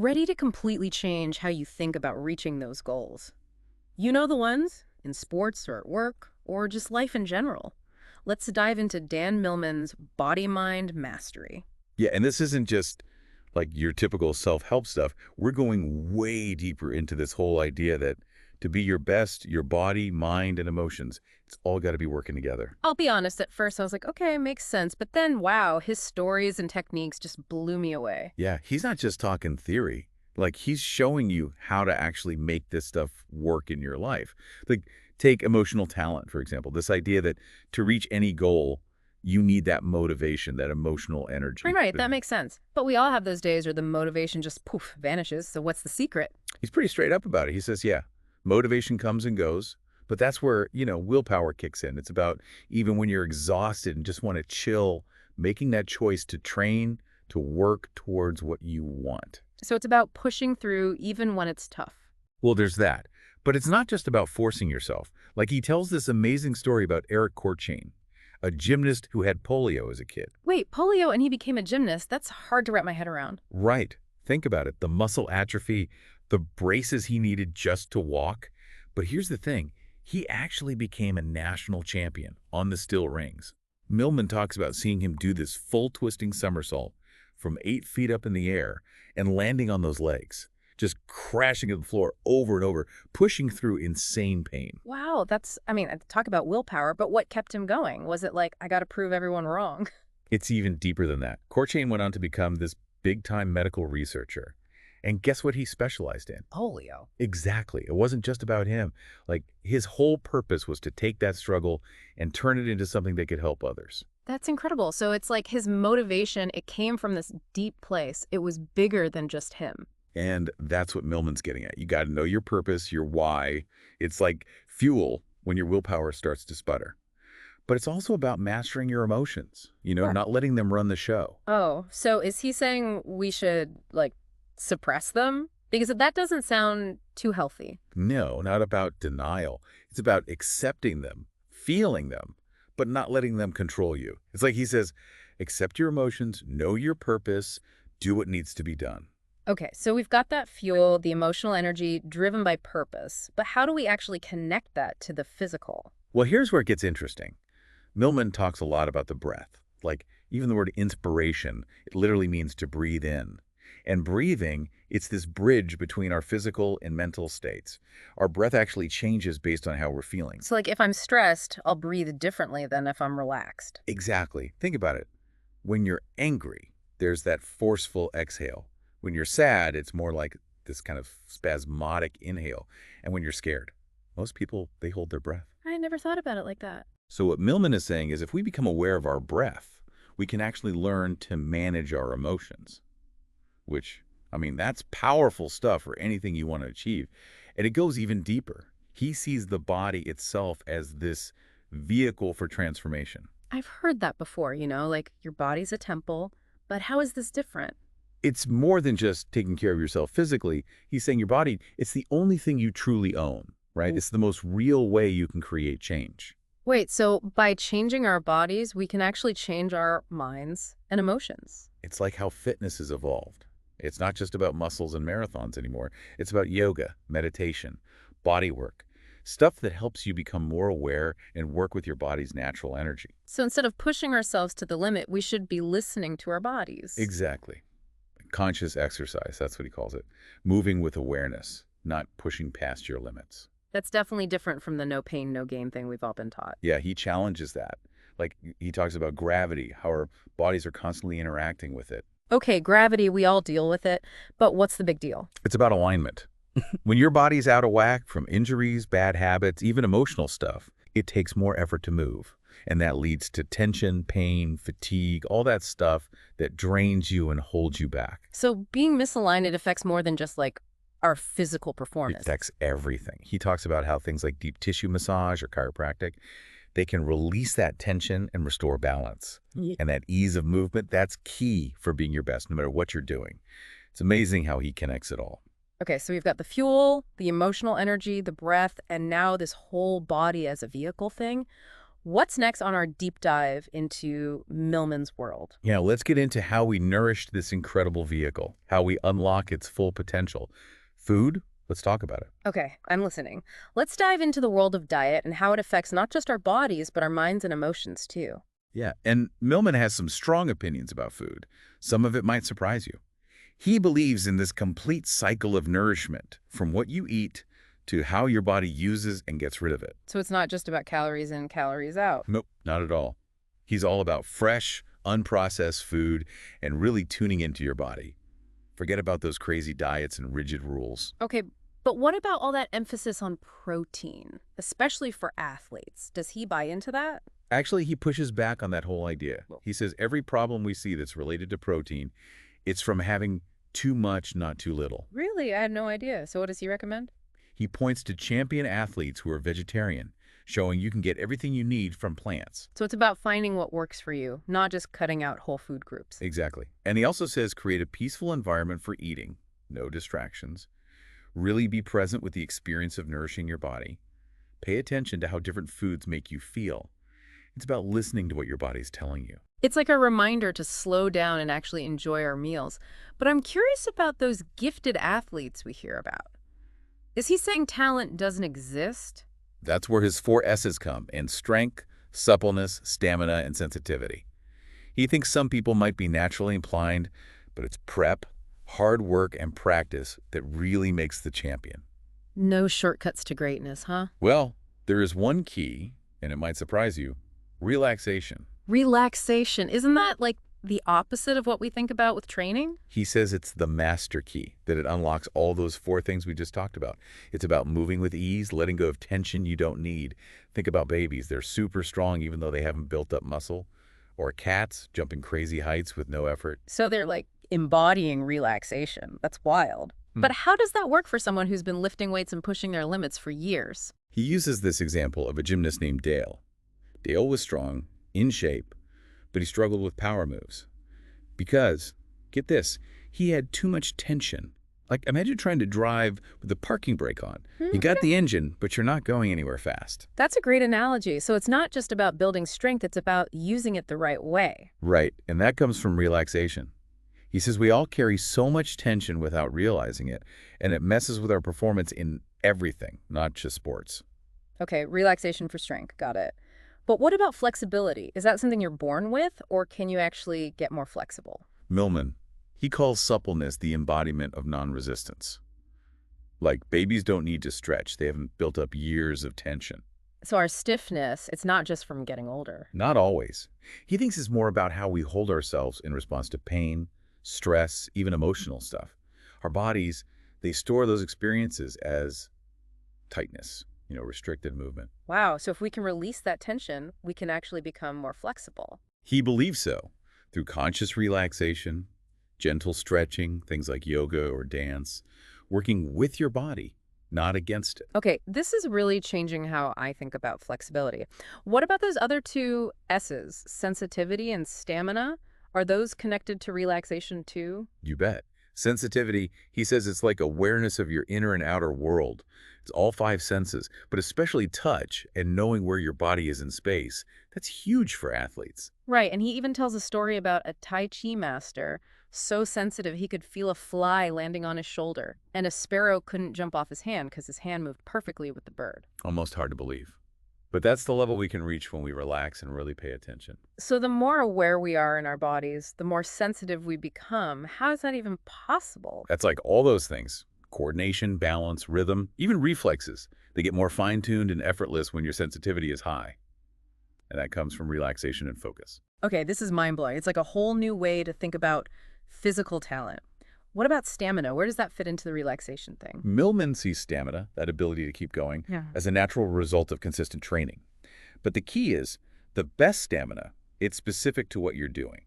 ready to completely change how you think about reaching those goals. You know the ones in sports or at work or just life in general. Let's dive into Dan Millman's Body-Mind Mastery. Yeah, and this isn't just like your typical self-help stuff. We're going way deeper into this whole idea that to be your best, your body, mind, and emotions, it's all got to be working together. I'll be honest, at first I was like, okay, makes sense. But then, wow, his stories and techniques just blew me away. Yeah, he's not just talking theory. Like, he's showing you how to actually make this stuff work in your life. Like, take emotional talent, for example. This idea that to reach any goal, you need that motivation, that emotional energy. Right, that makes sense. But we all have those days where the motivation just poof, vanishes. So what's the secret? He's pretty straight up about it. He says, yeah, motivation comes and goes, but that's where, willpower kicks in. It's about even when you're exhausted and just want to chill, making that choice to train, to work towards what you want. So it's about pushing through even when it's tough. Well, there's that. But it's not just about forcing yourself. Like, he tells this amazing story about Eric Courchain, a gymnast who had polio as a kid. Wait, polio and he became a gymnast? That's hard to wrap my head around. Right. Think about it. The muscle atrophy, the braces he needed just to walk. But here's the thing. He actually became a national champion on the still rings. Millman talks about seeing him do this full twisting somersault from 8 feet up in the air and landing on those legs, just crashing to the floor over and over, pushing through insane pain. Wow, talk about willpower, but what kept him going? Was it like, I got to prove everyone wrong? It's even deeper than that. Courchain went on to become this big-time medical researcher. And guess what he specialized in? Polio. Exactly. It wasn't just about him. Like, his whole purpose was to take that struggle and turn it into something that could help others. That's incredible. So it's like his motivation, it came from this deep place. It was bigger than just him. And that's what Millman's getting at. You got to know your purpose, your why. It's like fuel when your willpower starts to sputter. But it's also about mastering your emotions, Sure. not letting them run the show. Oh, so is he saying we should, suppress them? Because that doesn't sound too healthy. No, not about denial. It's about accepting them, feeling them, but not letting them control you. It's like he says, accept your emotions, know your purpose, do what needs to be done. Okay, so we've got that fuel, the emotional energy driven by purpose. But how do we actually connect that to the physical? Well, here's where it gets interesting. Millman talks a lot about the breath. Like, even the word inspiration, it literally means to breathe in. And breathing, it's this bridge between our physical and mental states. Our breath actually changes based on how we're feeling. So if I'm stressed, I'll breathe differently than if I'm relaxed. Exactly. Think about it. When you're angry, there's that forceful exhale. When you're sad, it's more like this kind of spasmodic inhale. And when you're scared, most people, they hold their breath. I never thought about it like that. So what Millman is saying is if we become aware of our breath, we can actually learn to manage our emotions. Which, that's powerful stuff for anything you want to achieve. And it goes even deeper. He sees the body itself as this vehicle for transformation. I've heard that before, like your body's a temple, but how is this different? It's more than just taking care of yourself physically. He's saying your body, it's the only thing you truly own, right? It's the most real way you can create change. Wait, so by changing our bodies, we can actually change our minds and emotions. It's like how fitness has evolved. It's not just about muscles and marathons anymore. It's about yoga, meditation, body work, stuff that helps you become more aware and work with your body's natural energy. So instead of pushing ourselves to the limit, we should be listening to our bodies. Exactly. Conscious exercise, that's what he calls it. Moving with awareness, not pushing past your limits. That's definitely different from the no pain, no gain thing we've all been taught. Yeah, he challenges that. Like, he talks about gravity, how our bodies are constantly interacting with it. Okay, gravity, we all deal with it, but what's the big deal? It's about alignment. When your body's out of whack from injuries, bad habits, even emotional stuff, it takes more effort to move. And that leads to tension, pain, fatigue, all that stuff that drains you and holds you back. So being misaligned, it affects more than just our physical It performance. affects everything. He talks about how things like deep tissue massage or chiropractic, they can release that tension and restore balance. Yeah. And that ease of movement, that's key for being your best, no matter what you're doing. It's amazing how he connects it all. Okay, so we've got the fuel, the emotional energy, the breath, and now this whole body as a vehicle thing. What's next on our deep dive into Millman's world? Yeah, let's get into how we nourished this incredible vehicle, how we unlock its full potential. Food, let's talk about it. Okay, I'm listening. Let's dive into the world of diet and how it affects not just our bodies, but our minds and emotions too. Yeah, and Millman has some strong opinions about food. Some of it might surprise you. He believes in this complete cycle of nourishment, from what you eat to how your body uses and gets rid of it. So it's not just about calories in, calories out. Nope, not at all. He's all about fresh, unprocessed food and really tuning into your body. Forget about those crazy diets and rigid rules. Okay, but what about all that emphasis on protein, especially for athletes? Does he buy into that? Actually, he pushes back on that whole idea. Well, He says every problem we see that's related to protein, it's from having too much, not too little. really? I had no idea. So what does he recommend? He points to champion athletes who are vegetarian, showing you can get everything you need from plants. So it's about finding what works for you, not just cutting out whole food groups. Exactly. And he also says create a peaceful environment for eating, no distractions. Really be present with the experience of nourishing your body. Pay attention to how different foods make you feel. It's about listening to what your body's telling you. It's like a reminder to slow down and actually enjoy our meals. But I'm curious about those gifted athletes we hear about. Is he saying talent doesn't exist? That's where his 4 S's come in strength, suppleness, stamina, and sensitivity. He thinks some people might be naturally inclined, but it's prep, hard work, and practice that really makes the champion. No shortcuts to greatness, huh? Well, there is one key, and it might surprise you, relaxation. Relaxation. Isn't that like the opposite of what we think about with training? He says it's the master key, that it unlocks all those 4 things we just talked about. It's about moving with ease, letting go of tension you don't need. Think about babies. They're super strong even though they haven't built up muscle. Or cats jumping crazy heights with no effort. So they're like embodying relaxation. That's wild. Hmm. But how does that work for someone who's been lifting weights and pushing their limits for years? He uses this example of a gymnast named Dale. Dale was strong, in shape, but he struggled with power moves. Because, get this, he had too much tension. Like, imagine trying to drive with the parking brake on. You got the engine, but you're not going anywhere fast. That's a great analogy. So it's not just about building strength, it's about using it the right way. Right, and that comes from relaxation. He says we all carry so much tension without realizing it, and it messes with our performance in everything, not just sports. Okay, relaxation for strength. Got it. But what about flexibility? Is that something you're born with, or can you actually get more flexible? Millman, he calls suppleness the embodiment of non-resistance. Like, babies don't need to stretch. They haven't built up years of tension. So our stiffness, it's not just from getting older. Not always. He thinks it's more about how we hold ourselves in response to pain, stress, even emotional stuff. Our bodies, they store those experiences as tightness, restricted movement. Wow, so if we can release that tension, we can actually become more flexible. He believes so, through conscious relaxation, gentle stretching, things like yoga or dance, working with your body, not against it. Okay, this is really changing how I think about flexibility. What about those other two S's, sensitivity and stamina? Are those connected to relaxation too? You bet. Sensitivity, he says it's like awareness of your inner and outer world. It's all 5 senses, but especially touch and knowing where your body is in space. That's huge for athletes. Right, and he even tells a story about a Tai Chi master so sensitive he could feel a fly landing on his shoulder, and a sparrow couldn't jump off his hand because his hand moved perfectly with the bird. Almost hard to believe. But that's the level we can reach when we relax and really pay attention. So the more aware we are in our bodies, the more sensitive we become. How is that even possible? That's like all those things. Coordination, balance, rhythm, even reflexes. They get more fine-tuned and effortless when your sensitivity is high. And that comes from relaxation and focus. Okay, this is mind-blowing. It's like a whole new way to think about physical talent. What about stamina? Where does that fit into the relaxation thing? Millman sees stamina, that ability to keep going, Yeah. as a natural result of consistent training. But the key is, the best stamina, it's specific to what you're doing.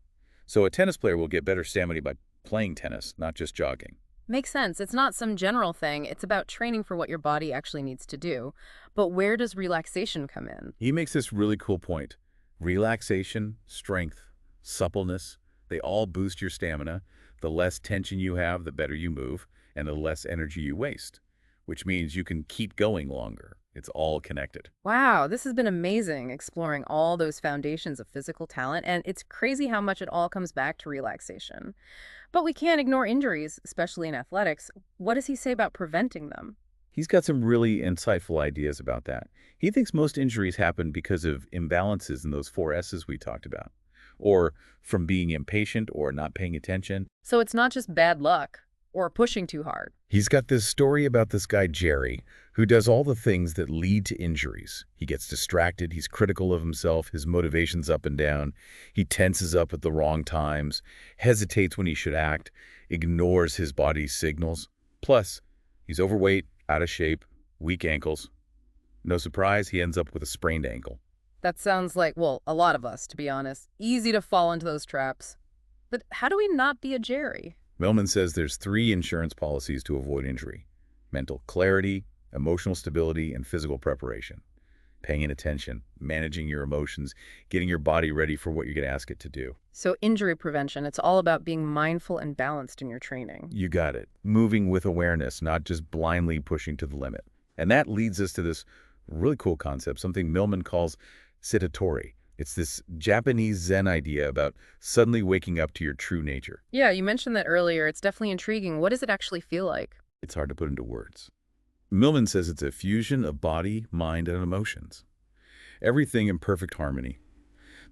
So a tennis player will get better stamina by playing tennis, not just jogging. Makes sense. It's not some general thing. It's about training for what your body actually needs to do. But where does relaxation come in? He makes this really cool point. Relaxation, strength, suppleness, they all boost your stamina. The less tension you have, the better you move, and the less energy you waste, which means you can keep going longer It's all connected. Wow, this has been amazing exploring all those foundations of physical talent, and it's crazy how much it all comes back to relaxation. But we can't ignore injuries, especially in athletics. What does he say about preventing them? He's got some really insightful ideas about that. He thinks most injuries happen because of imbalances in those four S's we talked about, or from being impatient or not paying attention. So it's not just bad luck or pushing too hard. He's got this story about this guy, Jerry, who does all the things that lead to injuries. He gets distracted, he's critical of himself, his motivation's up and down, he tenses up at the wrong times, hesitates when he should act, ignores his body's signals. Plus, he's overweight, out of shape, weak ankles. No surprise, he ends up with a sprained ankle. That sounds like, well, a lot of us, to be honest. Easy to fall into those traps. But how do we not be a Jerry? Millman says there's 3 insurance policies to avoid injury: mental clarity, emotional stability, and physical preparation. Paying attention, managing your emotions, getting your body ready for what you're going to ask it to do. So injury prevention, it's all about being mindful and balanced in your training. You got it. Moving with awareness, not just blindly pushing to the limit. And that leads us to this really cool concept, something Millman calls Satori. It's this Japanese Zen idea about suddenly waking up to your true nature. Yeah, you mentioned that earlier. It's definitely intriguing. What does it actually feel like? It's hard to put into words. Millman says it's a fusion of body, mind, and emotions. Everything in perfect harmony.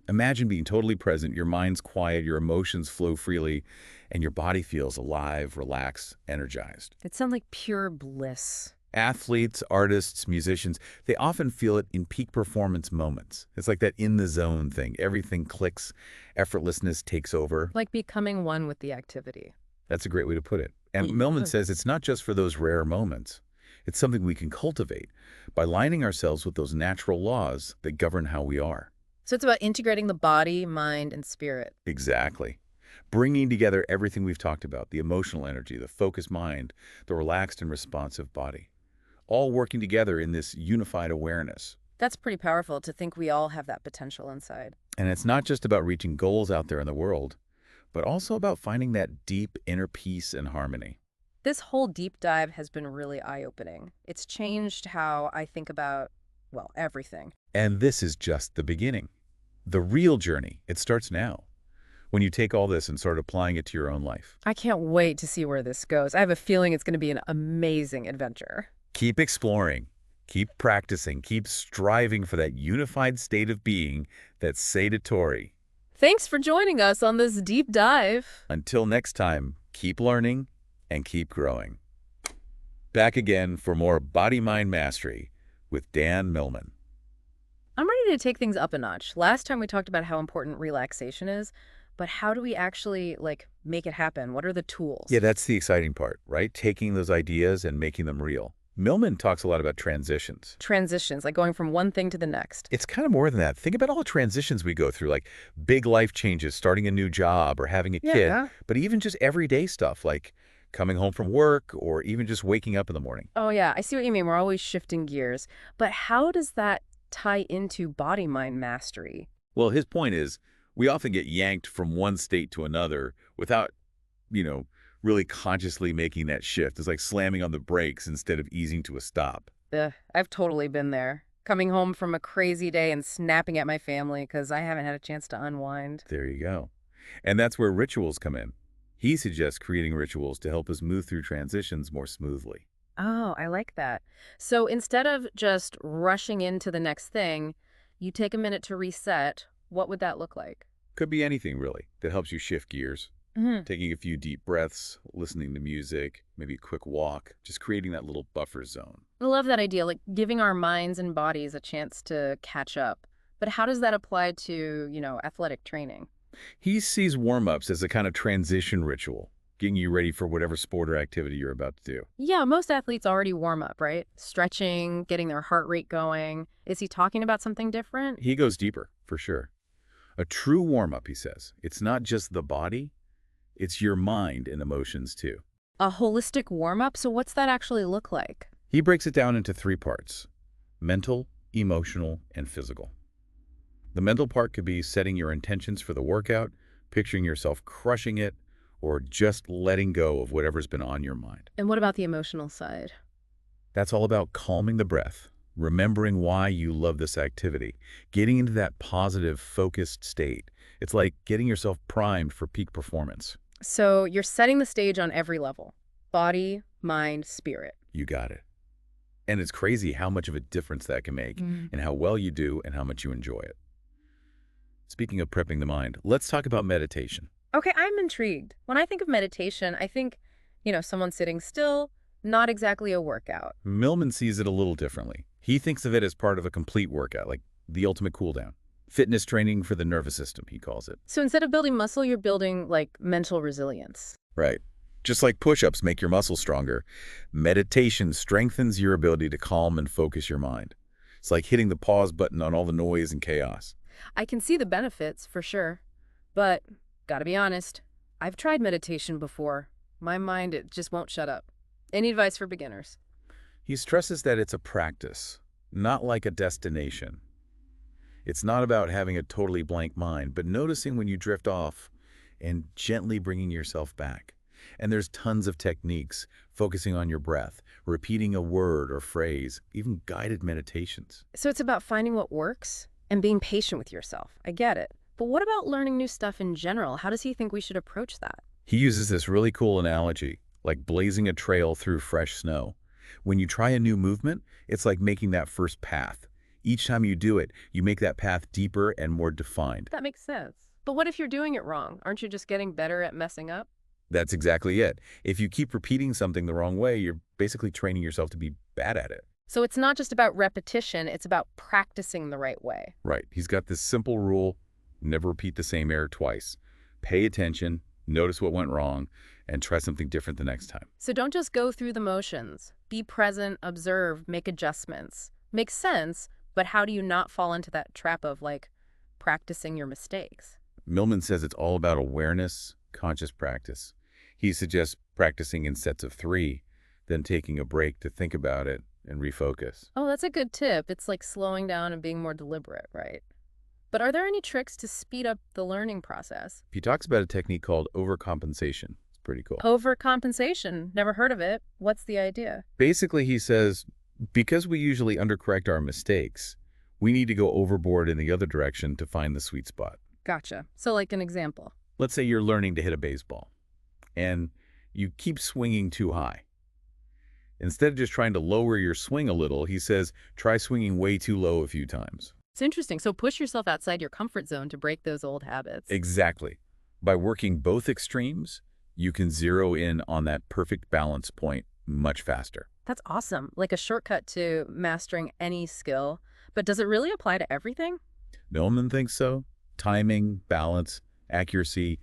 Imagine being totally present, your mind's quiet, your emotions flow freely, and your body feels alive, relaxed, energized. It sounds like pure bliss. Athletes, artists, musicians, they often feel it in peak performance moments. It's like that in-the-zone thing. Everything clicks, effortlessness takes over. Like becoming one with the activity. That's a great way to put it. And Yeah. Millman says it's not just for those rare moments. It's something we can cultivate by lining ourselves with those natural laws that govern how we are. So it's about integrating the body, mind, and spirit. Exactly. Bringing together everything we've talked about, the emotional energy, the focused mind, the relaxed and responsive body, all working together in this unified awareness. That's pretty powerful to think we all have that potential inside. And it's not just about reaching goals out there in the world, but also about finding that deep inner peace and harmony. This whole deep dive has been really eye-opening. It's changed how I think about, well, everything. And this is just the beginning. The real journey, it starts now, when you take all this and start applying it to your own life. I can't wait to see where this goes. I have a feeling it's going to be an amazing adventure. Keep exploring, keep practicing, keep striving for that unified state of being that's Satori. Thanks for joining us on this deep dive. Until next time, keep learning and keep growing. Back again for more Body-Mind Mastery with Dan Millman. I'm ready to take things up a notch. Last time we talked about how important relaxation is, but how do we actually, make it happen? What are the tools? Yeah, that's the exciting part, right? Taking those ideas and making them real. Millman talks a lot about transitions. Transitions, like going from one thing to the next. It's kind of more than that. Think about all the transitions we go through, like big life changes, starting a new job or having a kid, Yeah. but even just everyday stuff like coming home from work or even just waking up in the morning. Oh, yeah, I see what you mean. We're always shifting gears. But how does that tie into body-mind mastery? Well, his point is we often get yanked from one state to another without, really consciously making that shift. It's like slamming on the brakes instead of easing to a stop. I've totally been there. Coming home from a crazy day and snapping at my family because I haven't had a chance to unwind. There you go. And that's where rituals come in. He suggests creating rituals to help us move through transitions more smoothly. Oh, I like that. So instead of just rushing into the next thing, you take a minute to reset. What would that look like? Could be anything, really, that helps you shift gears. Hmm. Taking a few deep breaths, listening to music, maybe a quick walk, just creating that little buffer zone. I love that idea, like giving our minds and bodies a chance to catch up. But how does that apply to, athletic training? He sees warm-ups as a kind of transition ritual, getting you ready for whatever sport or activity you're about to do. Yeah, most athletes already warm up, right? Stretching, getting their heart rate going. Is he talking about something different? He goes deeper, for sure. A true warm-up, he says, it's not just the body, it's your mind and emotions, too. A holistic warm up? So what's that actually look like? He breaks it down into 3 parts: mental, emotional, and physical. The mental part could be setting your intentions for the workout, picturing yourself crushing it, or just letting go of whatever's been on your mind. And what about the emotional side? That's all about calming the breath, remembering why you love this activity, getting into that positive, focused state. It's like getting yourself primed for peak performance. So you're setting the stage on every level: body, mind, spirit. You got it. And it's crazy how much of a difference that can make and how well you do and how much you enjoy it. Speaking of prepping the mind, let's talk about meditation. Okay, I'm intrigued. When I think of meditation, I think, someone sitting still, not exactly a workout. Millman sees it a little differently. He thinks of it as part of a complete workout, like the ultimate cool down. Fitness training for the nervous system, he calls it. So instead of building muscle, you're building, like, mental resilience. Right. Just like push-ups make your muscles stronger, meditation strengthens your ability to calm and focus your mind. It's like hitting the pause button on all the noise and chaos. I can see the benefits, for sure. But, gotta be honest, I've tried meditation before. My mind, it just won't shut up. Any advice for beginners? He stresses that it's a practice, not like a destination. It's not about having a totally blank mind, but noticing when you drift off and gently bringing yourself back. And there's tons of techniques, focusing on your breath, repeating a word or phrase, even guided meditations. So it's about finding what works and being patient with yourself. I get it. But what about learning new stuff in general? How does he think we should approach that? He uses this really cool analogy, like blazing a trail through fresh snow. When you try a new movement, it's like making that first path. Each time you do it, you make that path deeper and more defined. That makes sense. But what if you're doing it wrong? Aren't you just getting better at messing up? That's exactly it. If you keep repeating something the wrong way, you're basically training yourself to be bad at it. So it's not just about repetition, it's about practicing the right way. Right. He's got this simple rule: never repeat the same error twice. Pay attention, notice what went wrong, and try something different the next time. So don't just go through the motions. Be present, observe, make adjustments. Makes sense, but how do you not fall into that trap of, like, practicing your mistakes? Millman says it's all about awareness, conscious practice. He suggests practicing in sets of 3, then taking a break to think about it and refocus. Oh, that's a good tip. It's like slowing down and being more deliberate, right? But are there any tricks to speed up the learning process? He talks about a technique called overcompensation. It's pretty cool. Overcompensation. Never heard of it. What's the idea? Basically, he says, because we usually undercorrect our mistakes, we need to go overboard in the other direction to find the sweet spot. Gotcha. So like an example. Let's say you're learning to hit a baseball, and you keep swinging too high. Instead of just trying to lower your swing a little, he says, try swinging way too low a few times. It's interesting. So push yourself outside your comfort zone to break those old habits. Exactly. By working both extremes, you can zero in on that perfect balance point much faster. That's awesome. Like a shortcut to mastering any skill. But does it really apply to everything? Millman thinks so. Timing, balance, accuracy,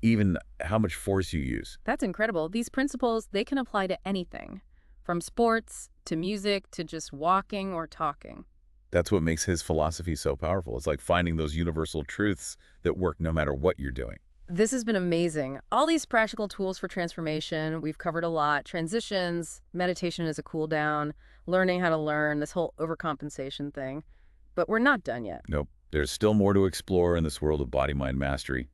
even how much force you use. That's incredible. These principles, they can apply to anything, from sports to music to just walking or talking. That's what makes his philosophy so powerful. It's like finding those universal truths that work no matter what you're doing. This has been amazing. All these practical tools for transformation, we've covered a lot. Transitions, meditation as a cool down, learning how to learn, this whole overcompensation thing. But we're not done yet. Nope. There's still more to explore in this world of body-mind mastery,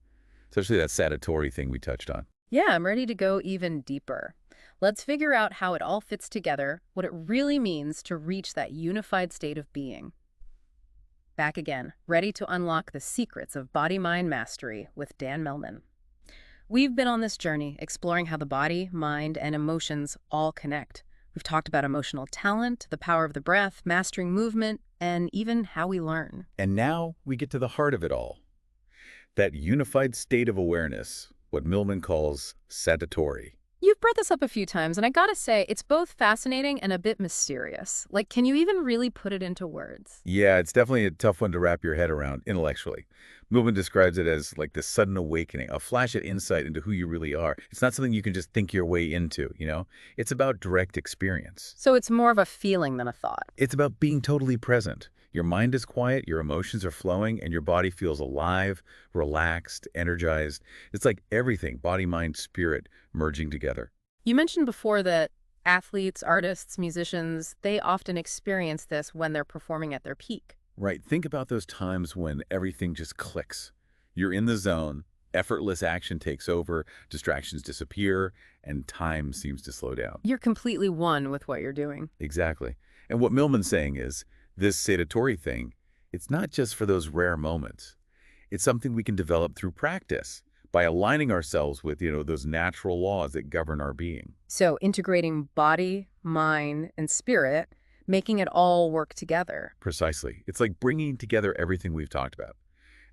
especially that Satori thing we touched on. Yeah, I'm ready to go even deeper. Let's figure out how it all fits together, what it really means to reach that unified state of being. Back again, ready to unlock the secrets of body-mind mastery with Dan Millman. We've been on this journey exploring how the body, mind, and emotions all connect. We've talked about emotional talent, the power of the breath, mastering movement, and even how we learn. And now we get to the heart of it all. That unified state of awareness, what Millman calls Satori. You've brought this up a few times, and I gotta say, it's both fascinating and a bit mysterious. Like, can you even really put it into words? Yeah, it's definitely a tough one to wrap your head around intellectually. Millman describes it as like this sudden awakening, a flash of insight into who you really are. It's not something you can just think your way into, you know? It's about direct experience. So it's more of a feeling than a thought. It's about being totally present. Your mind is quiet, your emotions are flowing, and your body feels alive, relaxed, energized. It's like everything, body, mind, spirit, merging together. You mentioned before that athletes, artists, musicians, they often experience this when they're performing at their peak. Right. Think about those times when everything just clicks. You're in the zone, Effortless action takes over, distractions disappear, and time seems to slow down. You're completely one with what you're doing. Exactly. And what Millman's saying is, this Satori thing, it's not just for those rare moments. It's something we can develop through practice by aligning ourselves with, those natural laws that govern our being. So integrating body, mind, and spirit, making it all work together. Precisely. It's like bringing together everything we've talked about.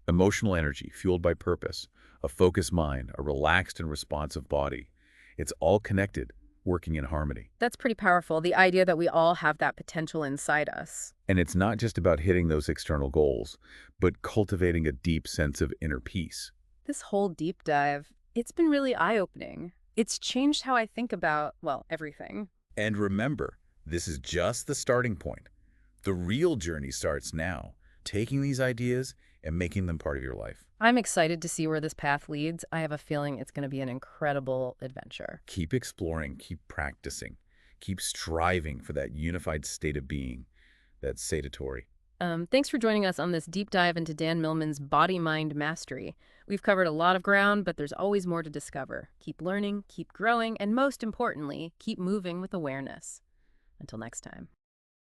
Emotional energy fueled by purpose, a focused mind, a relaxed and responsive body. It's all connected, working in harmony. That's pretty powerful, the idea that we all have that potential inside us. And it's not just about hitting those external goals, but cultivating a deep sense of inner peace. This whole deep dive, it's been really eye-opening. It's changed how I think about, well, everything. And remember, this is just the starting point. The real journey starts now, taking these ideas and making them part of your life. I'm excited to see where this path leads. I have a feeling it's going to be an incredible adventure. Keep exploring, keep practicing, keep striving for that unified state of being, that Satori. Thanks for joining us on this deep dive into Dan Millman's body-mind mastery. We've covered a lot of ground, but there's always more to discover. Keep learning, keep growing, and most importantly, keep moving with awareness. Until next time.